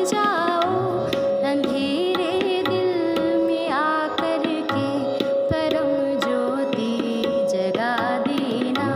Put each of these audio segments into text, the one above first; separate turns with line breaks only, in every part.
जाओ, अंधेरे दिल में आकर के परम ज्योति जगा देना।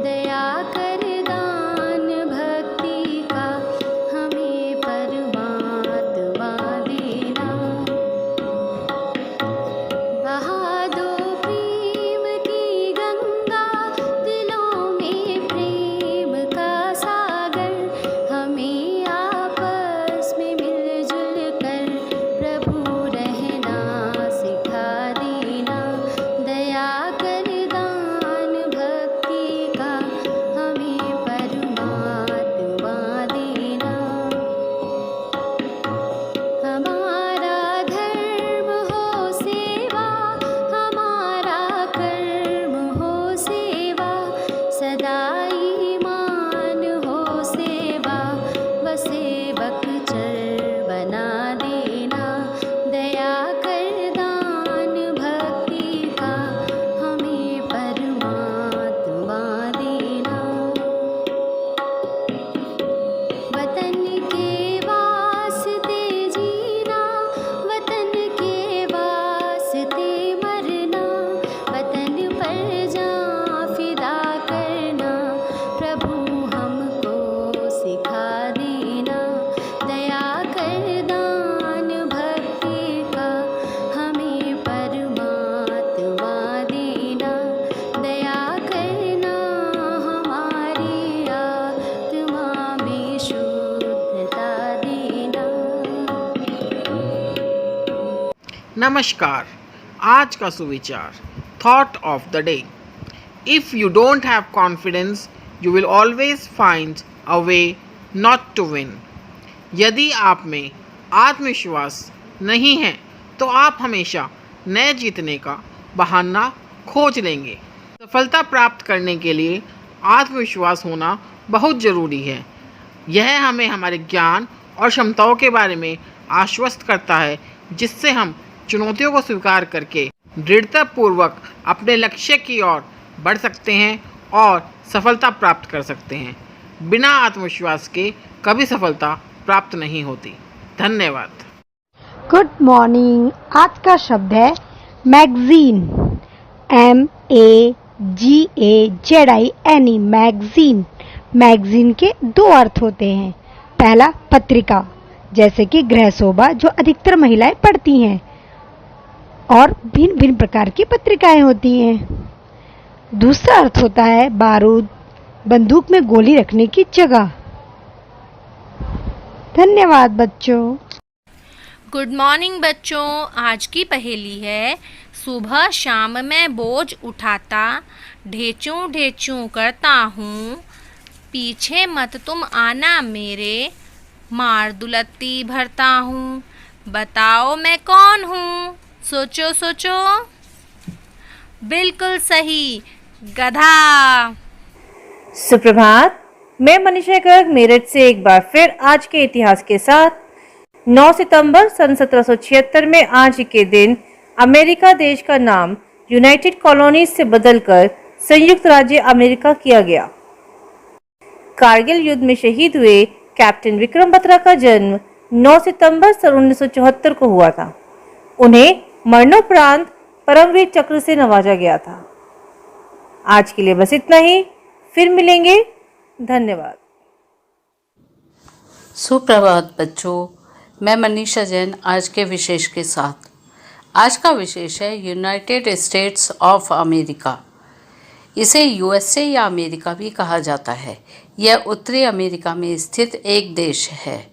दया कर दान भक्ति का हमें परमात्मा देना। बहा दो प्रेम की गंगा, दिलों में प्रेम का सागर, हमें आपस में मिलजुल कर प्रभु रहना सिखा देना। दया कर दान भक्ति का हमें परमात्मा देना। हमारा धर्म हो सेवा, हमारा कर्म हो सेवा, सदा ईमान हो सेवा, व सेवक चर बना देना। दया कर दान भक्ति का हमें परमात्मा देना। वतन के वास्ते जीना, वतन के वास्ते मरना, वतन पर जान फिदा करना, प्रभु हमको सिखा देना। दया कर दान भक्ति का हमें परमात्मा देना। दया करना हमारी आत्मा में शुद्धता देना।
नमस्कार। आज का सुविचार, thought of the day. If you don't have confidence you will always find a way not to win. यदि आप में आत्मविश्वास नहीं है तो आप हमेशा नए जीतने का बहाना खोज लेंगे। सफलता प्राप्त करने के लिए आत्मविश्वास होना बहुत ज़रूरी है। यह हमें हमारे ज्ञान और क्षमताओं के बारे में आश्वस्त करता है, जिससे हम चुनौतियों को स्वीकार करके दृढ़तापूर्वक अपने लक्ष्य की ओर बढ़ सकते हैं और सफलता प्राप्त कर सकते हैं। बिना आत्मविश्वास के कभी सफलता प्राप्त नहीं होती। धन्यवाद।
Good morning. आज का शब्द है मैगजीन। MAGAZIN, magazine. मैगजीन के दो अर्थ होते हैं। पहला, पत्रिका, जैसे कि गृह शोभा, जो अधिकतर महिलाएं पढ़ती हैं, और भिन्न भिन्न प्रकार की पत्रिकाएं होती हैं। दूसरा अर्थ होता है बारूद, बंदूक में गोली रखने की जगह। धन्यवाद बच्चों।
गुड मॉर्निंग बच्चों। आज की पहेली है, सुबह शाम मैं बोझ उठाता, ढेचूं ढेचूं करता हूँ, पीछे मत तुम आना मेरे, मार दुलत्ती भरता हूँ, बताओ मैं कौन हूँ? सोचो सोचो। बिल्कुल सही, गधा।
सुप्रभात। मैं मनीषा गर्ग मेरठ से एक बार फिर आज के इतिहास के साथ 9 सितंबर सन 1776 में आज के दिन अमेरिका देश का नाम यूनाइटेड कॉलोनीज से बदलकर संयुक्त राज्य अमेरिका किया गया। कारगिल युद्ध में शहीद हुए कैप्टन विक्रम बत्रा का जन्म 9 सितंबर सन 1974 को हुआ था। उन्हें मरणोपरांत परमवीर चक्र से नवाजा गया था। आज के लिए बस इतना ही, फिर मिलेंगे। धन्यवाद।
सुप्रभात बच्चों, मैं मनीषा जैन आज के विशेष के साथ। आज का विशेष है यूनाइटेड स्टेट्स ऑफ अमेरिका। इसे यूएसए या अमेरिका भी कहा जाता है। यह उत्तरी अमेरिका में स्थित एक देश है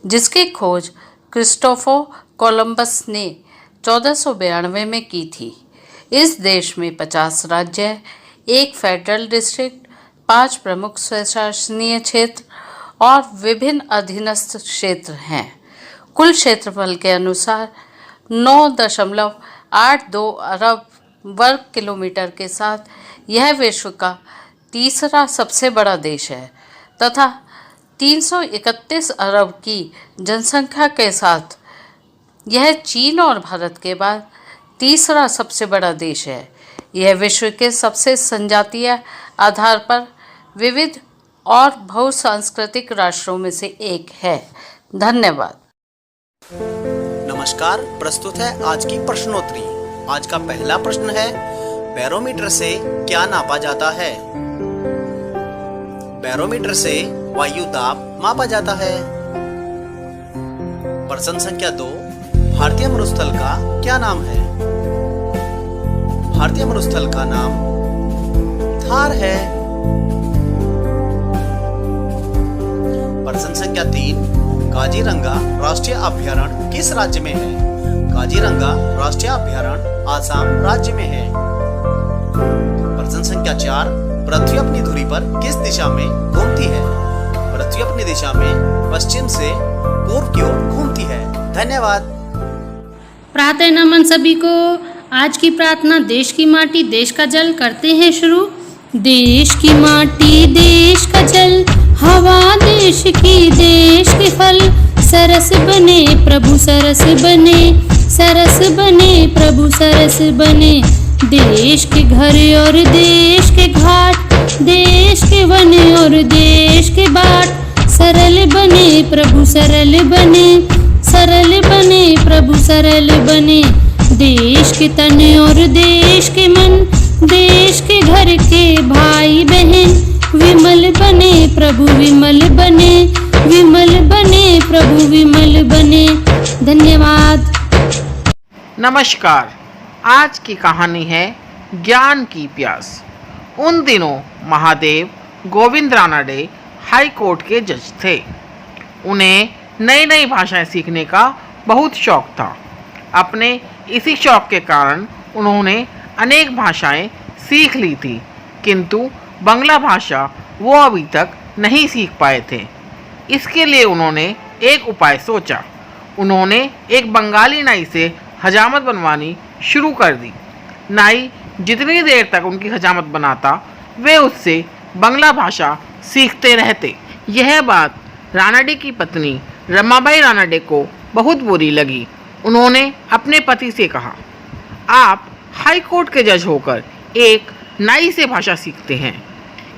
जिसकी खोज क्रिस्टोफर कोलंबस ने 1492 में की थी। इस देश में 50 राज्य, एक फेडरल डिस्ट्रिक्ट, 5 प्रमुख स्वशासनीय क्षेत्र और विभिन्न अधीनस्थ क्षेत्र हैं। कुल क्षेत्रफल के अनुसार 9.82 अरब वर्ग किलोमीटर के साथ यह विश्व का तीसरा सबसे बड़ा देश है तथा 331 अरब की जनसंख्या के साथ यह चीन और भारत के बाद तीसरा सबसे बड़ा देश है। यह विश्व के सबसे संजातीय आधार पर विविध और बहुसांस्कृतिक राष्ट्रों में से एक है धन्यवाद।
नमस्कार, प्रस्तुत है आज की प्रश्नोत्तरी। आज का पहला प्रश्न है, बैरोमीटर से क्या नापा जाता है? बैरोमीटर से वायु दाब मापा जाता है। प्रश्न संख्या 2, भारतीय मरुस्थल का क्या नाम है? भारतीय मरुस्थल का नाम थार है। प्रश्न संख्या 3, काजीरंगा राष्ट्रीय अभयारण्य किस राज्य में है? काजीरंगा राष्ट्रीय अभयारण्य आसाम राज्य में है। प्रश्न संख्या 4, पृथ्वी अपनी धुरी पर किस दिशा में घूमती है? पृथ्वी अपनी दिशा में पश्चिम से पूर्व की ओर घूमती है। धन्यवाद।
प्रातः नमन सभी को। आज की प्रार्थना देश की माटी देश का जल करते हैं शुरू। देश की माटी देश का जल, हवा देश की देश के फल, सरस बने प्रभु सरस बने, सरस बने प्रभु सरस बने। देश के घर और देश के घाट, देश के वन और देश के बाट, सरल बने प्रभु सरल बने, सरल बने प्रभु सरल बने। देश के तन और देश के मन, देश के घर के भाई बहन, विमल बने प्रभु विमल बने, विमल बने प्रभु विमल बने। धन्यवाद।
नमस्कार, आज की कहानी है ज्ञान की प्यास। उन दिनों महादेव गोविंद रानडे हाई कोर्ट के जज थे। उन्हें नई नई भाषाएं सीखने का बहुत शौक था। अपने इसी शौक के कारण उन्होंने अनेक भाषाएं सीख ली थी, किंतु बांग्ला भाषा वो अभी तक नहीं सीख पाए थे। इसके लिए उन्होंने एक उपाय सोचा। उन्होंने एक बंगाली नाई से हजामत बनवानी शुरू कर दी। नाई जितनी देर तक उनकी हजामत बनाता, वे उससे बांग्ला भाषा सीखते रहते। यह बात रानडे की पत्नी रमाबाई रानडे को बहुत बुरी लगी। उन्होंने अपने पति से कहा, आप हाई कोर्ट के जज होकर एक नाई से भाषा सीखते हैं,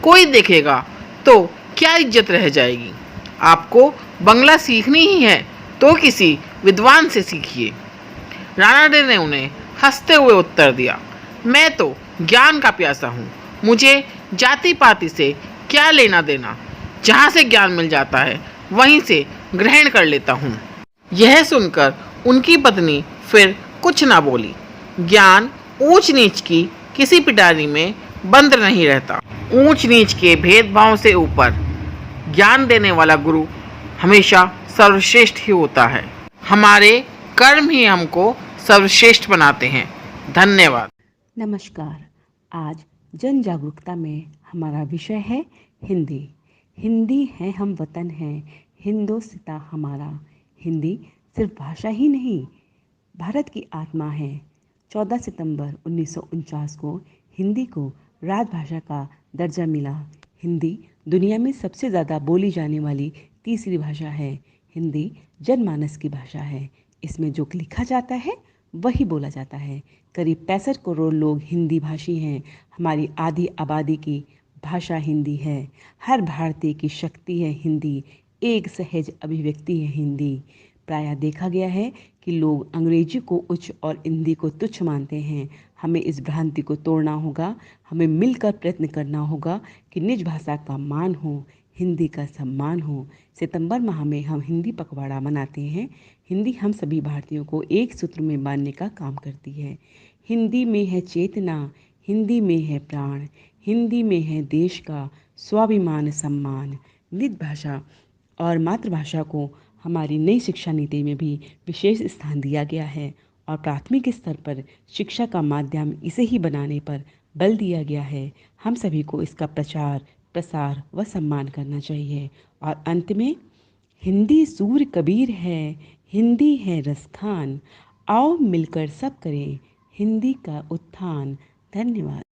कोई देखेगा तो क्या इज्जत रह जाएगी। आपको बांग्ला सीखनी ही है तो किसी विद्वान से सीखिए। रानडे ने उन्हें हंसते हुए उत्तर दिया, मैं तो ज्ञान का प्यासा हूँ, मुझे जाति पाति से क्या लेना देना। जहाँ से ज्ञान मिल जाता है वहीं से ग्रहण कर लेता हूँ। यह सुनकर उनकी पत्नी फिर कुछ ना बोली। ज्ञान ऊंच नीच की किसी पिटारी में बंद नहीं रहता। ऊंच नीच के भेदभाव से ऊपर ज्ञान देने वाला गुरु हमेशा सर्वश्रेष्ठ ही होता है। हमारे कर्म ही हमको सर्वश्रेष्ठ बनाते हैं। धन्यवाद।
नमस्कार, आज जन जागरूकता में हमारा विषय है हिंदी। हिंदी है हम वतन है, हिंदोस्तां हमारा। हिंदी सिर्फ भाषा ही नहीं, भारत की आत्मा है। 14 सितंबर 1949 को हिंदी को राजभाषा का दर्जा मिला। हिंदी दुनिया में सबसे ज़्यादा बोली जाने वाली तीसरी भाषा है। हिंदी जनमानस की भाषा है। इसमें जो लिखा जाता है वही बोला जाता है। करीब 65 करोड़ लोग हिंदी भाषी हैं। हमारी आधी आबादी की भाषा हिंदी है। हर भारतीय की शक्ति है हिंदी, एक सहज अभिव्यक्ति है हिंदी। प्रायः देखा गया है कि लोग अंग्रेजी को उच्च और हिंदी को तुच्छ मानते हैं। हमें इस भ्रांति को तोड़ना होगा। हमें मिलकर प्रयत्न करना होगा कि निज भाषा का मान हो, हिंदी का सम्मान हो। सितंबर माह में हम हिंदी पखवाड़ा मनाते हैं। हिंदी हम सभी भारतीयों को एक सूत्र में बांधने का काम करती है। हिंदी में है चेतना, हिंदी में है प्राण, हिंदी में है देश का स्वाभिमान सम्मान। निज भाषा और मातृभाषा को हमारी नई शिक्षा नीति में भी विशेष स्थान दिया गया है और प्राथमिक स्तर पर शिक्षा का माध्यम इसे ही बनाने पर बल दिया गया है। हम सभी को इसका प्रचार प्रसार व सम्मान करना चाहिए। और अंत में, हिंदी सूर्य कबीर है, हिंदी है रसखान, आओ मिलकर सब करें हिंदी का उत्थान। धन्यवाद।